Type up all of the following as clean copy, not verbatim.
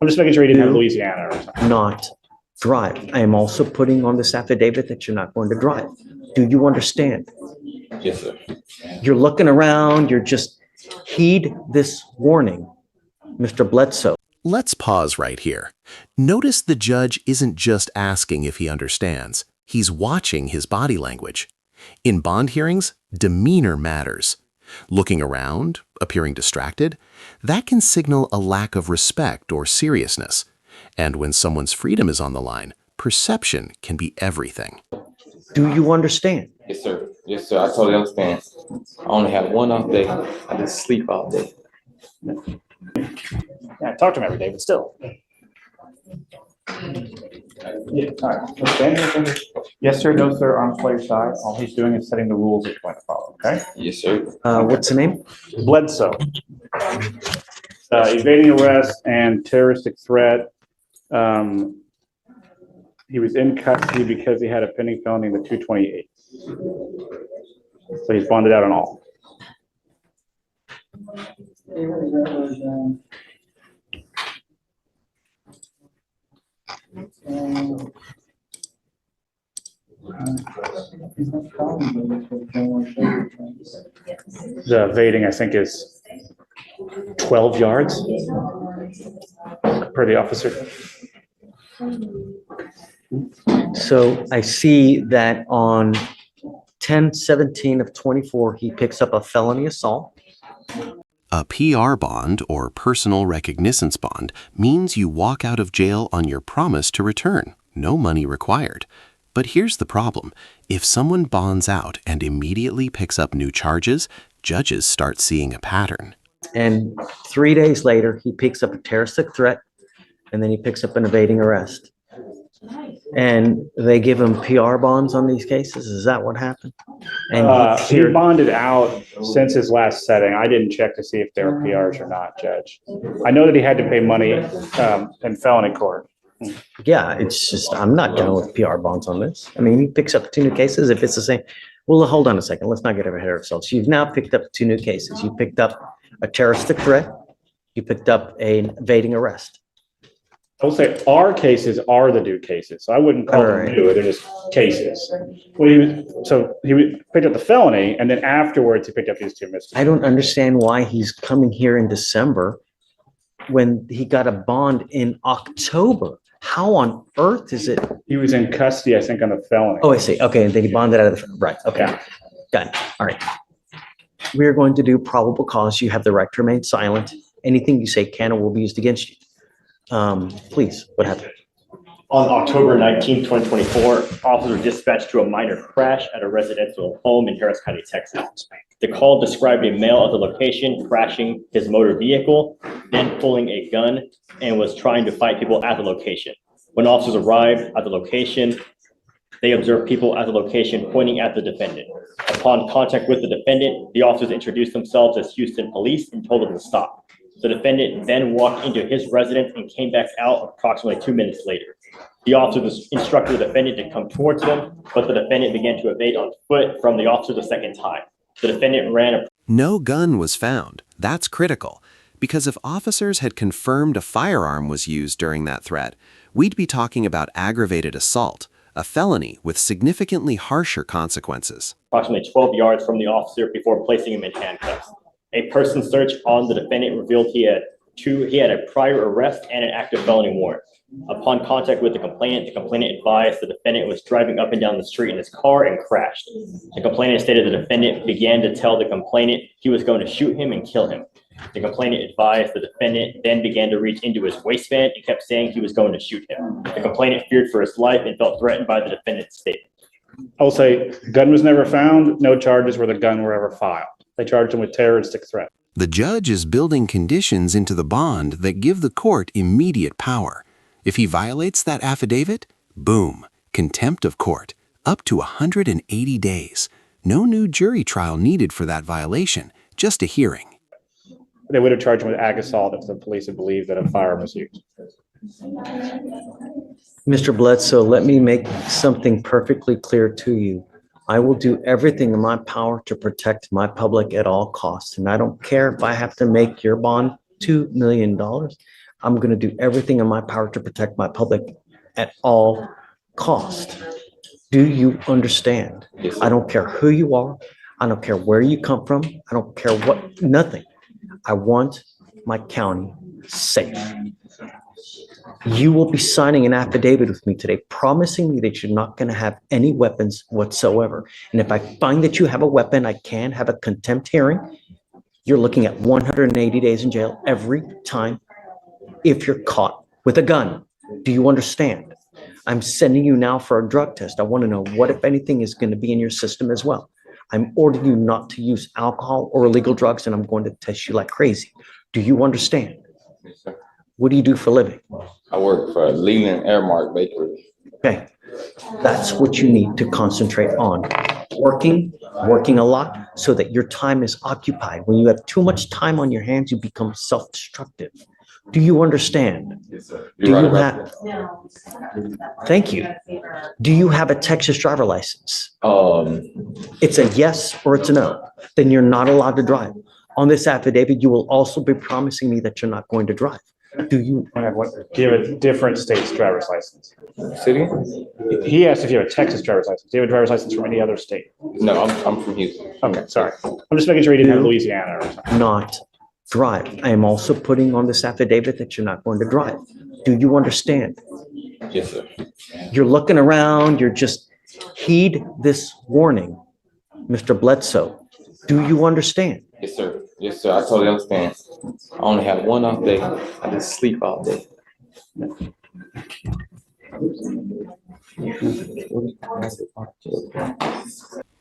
I'm just making sure he didn't have Louisiana or something. Not drive. I am also putting on this affidavit that you're not going to drive. Do you understand? Yes, sir. You're looking around, you're just heed this warning, Mr. Bledsoe. Let's pause right here. Notice the judge isn't just asking if he understands. He's watching his body language. In bond hearings, demeanor matters. Looking around, appearing distracted, that can signal a lack of respect or seriousness. And when someone's freedom is on the line, perception can be everything. Do you understand? Yes, sir. Yes, sir. I totally understand. I only have one off day. I just sleep all day. Yeah, I talk to him every day, but still. Yeah, all right. Okay. Yes, sir. No, sir. On player side, all he's doing is setting the rules that you're going to follow. Okay. Yes, sir. What's the name? Bledsoe. Evading arrest and terroristic threat. He was in custody because he had a pending felony in the 228. So he's bonded out on all. The evading, I think, is 12 yards per the officer. So I see that on 10/17 of 24, he picks up a felony assault. A PR bond, or personal recognizance bond, means you walk out of jail on your promise to return. No money required. But here's the problem. If someone bonds out and immediately picks up new charges, judges start seeing a pattern. And 3 days later, he picks up a terroristic threat, and then he picks up an evading arrest. And they give him PR bonds on these cases? Is that what happened? And He bonded out since his last setting. I didn't check to see if they were PRs or not, Judge. I know that he had to pay money in felony court. yeah, it's just, I'm not going with PR bonds on this. I mean, he picks up 2 new cases if it's the same. Well, hold on a second. Let's not get ahead of ourselves. You've now picked up 2 new cases. You picked up a terroristic threat. You picked up an evading arrest. I will say our cases are the new cases. So I wouldn't call them new. They're just cases. Well, he picked up the felony, and then afterwards he picked up these 2 misdemeanors. I don't understand why he's coming here in December when he got a bond in October. How on earth is it? He was in custody, I think, on the felony. Oh, I see. Okay, and then he bonded out of the, right, okay. Yeah. Got it. All right. We're going to do probable cause. You have the right to remain silent. Anything you say can or will be used against you. Please, what happened? On October 19, 2024, officers were dispatched to a minor crash at a residential home in Harris County, Texas. The call described a male at the location crashing his motor vehicle, then pulling a gun and was trying to fight people at the location. When officers arrived at the location, they observed people at the location pointing at the defendant. Upon contact with the defendant, the officers introduced themselves as Houston police and told them to stop. The defendant then walked into his residence and came back out approximately 2 minutes later. The officers instructed the defendant to come towards them, but the defendant began to evade on foot from the officer the second time. The defendant ran. No gun was found. That's critical, because if officers had confirmed a firearm was used during that threat, we'd be talking about aggravated assault, a felony with significantly harsher consequences. Approximately 12 yards from the officer before placing him in handcuffs. A person search on the defendant revealed he had a prior arrest and an active felony warrant. Upon contact with the complainant advised the defendant was driving up and down the street in his car and crashed. The complainant stated the defendant began to tell the complainant he was going to shoot him and kill him. The complainant advised the defendant then began to reach into his waistband and kept saying he was going to shoot him. The complainant feared for his life and felt threatened by the defendant's statement. I will say gun was never found. No charges where the gun were ever filed. They charged him with terroristic threat. The judge is building conditions into the bond that give the court immediate power. If he violates that affidavit, boom, contempt of court, up to 180 days. No new jury trial needed for that violation, just a hearing. They would have charged him with ag assault if the police had believed that a firearm was used. Mr. Bledsoe, let me make something perfectly clear to you. I will do everything in my power to protect my public at all costs. And I don't care if I have to make your bond $2 million. I'm going to do everything in my power to protect my public at all cost. Do you understand? Yes, I sir. don't care who you are. I don't care where you come from. I don't care what, nothing. I want my county safe. You will be signing an affidavit with me today, promising me that you're not going to have any weapons whatsoever. And if I find that you have a weapon, I can have a contempt hearing. You're looking at 180 days in jail every time if you're caught with a gun. Do you understand? I'm sending you now for a drug test. I want to know what, if anything, is going to be in your system as well. I'm ordering you not to use alcohol or illegal drugs, and I'm going to test you like crazy. Do you understand? Yes, sir. What do you do for a living? I work for Leland Airmark Bakery. Okay, that's what you need to concentrate on. Working a lot so that your time is occupied. When you have too much time on your hands, you become self-destructive. Do you understand? Yes, sir. Do You're you right about have, thank you. Do you have a Texas driver license? that. It's a yes or it's a no. Then you're not allowed to drive. On this affidavit, you will also be promising me that you're not going to drive. Do you? Do you have a different state's driver's license? City? He asked if you have a Texas driver's license. Do you have a driver's license from any other state? No, I'm from Houston. Okay, sorry. I'm just making sure you didn't have Louisiana or something. Not drive. I am also putting on this affidavit that you're not going to drive. Do you understand? Yes, sir. You're looking around, you're just, heed this warning, Mr. Bledsoe. Do you understand? Yes, sir. Yes, sir. I totally understand. I only have one off day. I just sleep all day.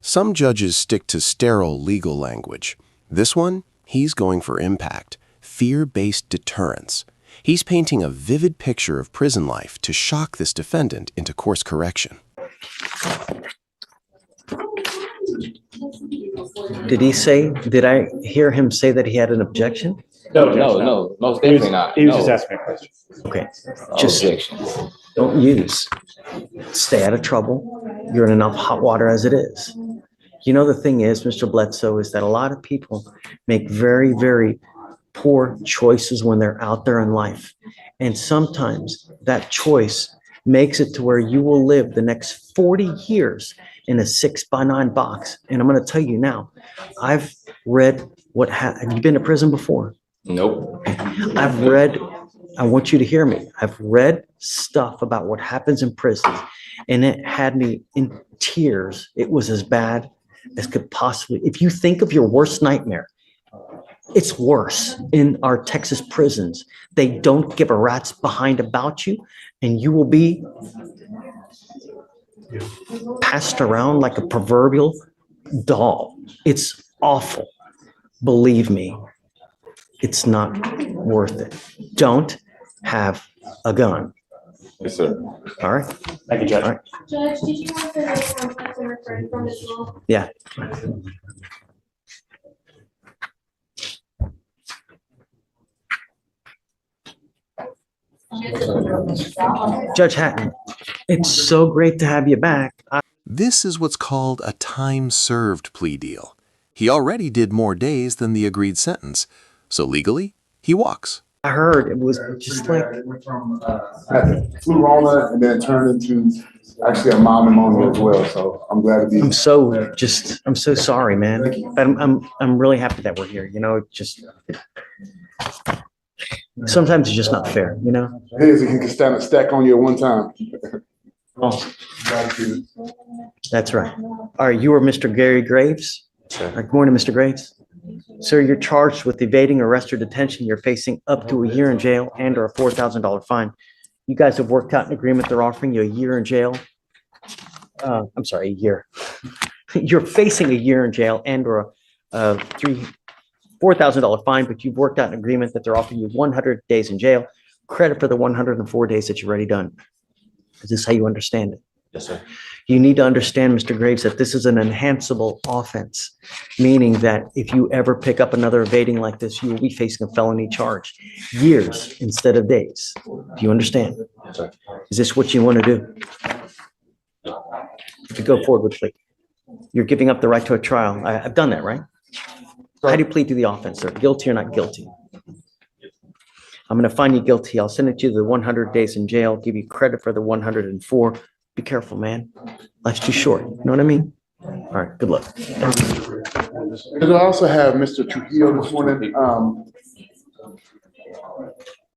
Some judges stick to sterile legal language. This one, he's going for impact, fear-based deterrence. He's painting a vivid picture of prison life to shock this defendant into course correction. Did I hear him say that he had an objection? No, most definitely not. He was No. just asking me a question. Okay, No just objections. don't use. Stay out of trouble. You're in enough hot water as it is. You know, the thing is, Mr. Bledsoe, is that a lot of people make very, very poor choices when they're out there in life. And sometimes that choice makes it to where you will live the next 40 years in a 6x9 box. And I'm going to tell you now, I've read have you been to prison before? Nope. I've read, I want you to hear me. I've read stuff about what happens in prison, and it had me in tears. It was as bad as could possibly, if you think of your worst nightmare, it's worse in our Texas prisons. They don't give a rat's behind about you, and you will be passed around like a proverbial doll. It's awful. Believe me, it's not worth it. Don't have a gun. Yes, sir. All right? Thank you, Judge. All right. Judge, did you want the contact and referring from as well? Yeah. Judge Hatton, it's so great to have you back. This is what's called a time-served plea deal. He already did more days than the agreed sentence, so legally, he walks. I heard it was just like, It went from flu Rona and then it turned into actually a mild pneumonia as well. So I'm glad to be. I'm so sorry, man. But I'm really happy that we're here. You know, sometimes it's just not fair, you know? It is, you can stand a stack on you at one time. Oh, that's right. All right, you are Mr. Gary Graves? Sure. Good morning, Mr. Graves. Sir, you're charged with evading arrest or detention. You're facing up to a year in jail and or a $4,000 fine. You guys have worked out an agreement. They're offering you a year in jail. I'm sorry, a year. You're facing a year in jail and or a $4,000 fine, but you've worked out an agreement that they're offering you 100 days in jail, credit for the 104 days that you've already done. Is this how you understand it? Yes, sir. You need to understand, Mr. Graves, that this is an enhanceable offense, meaning that if you ever pick up another evading like this, you will be facing a felony charge, years instead of days. Do you understand? Yes, sir. Is this what you want to do? To go forward with plea. You're giving up the right to a trial. I've done that, right? How do you plead to the offense, sir? Guilty or not guilty? I'm gonna find you guilty. I'll send it to you the 100 days in jail, give you credit for the 104. Be careful, man. Life's too short. You know what I mean? All right, good luck. And I also have Mr. Trujillo this morning.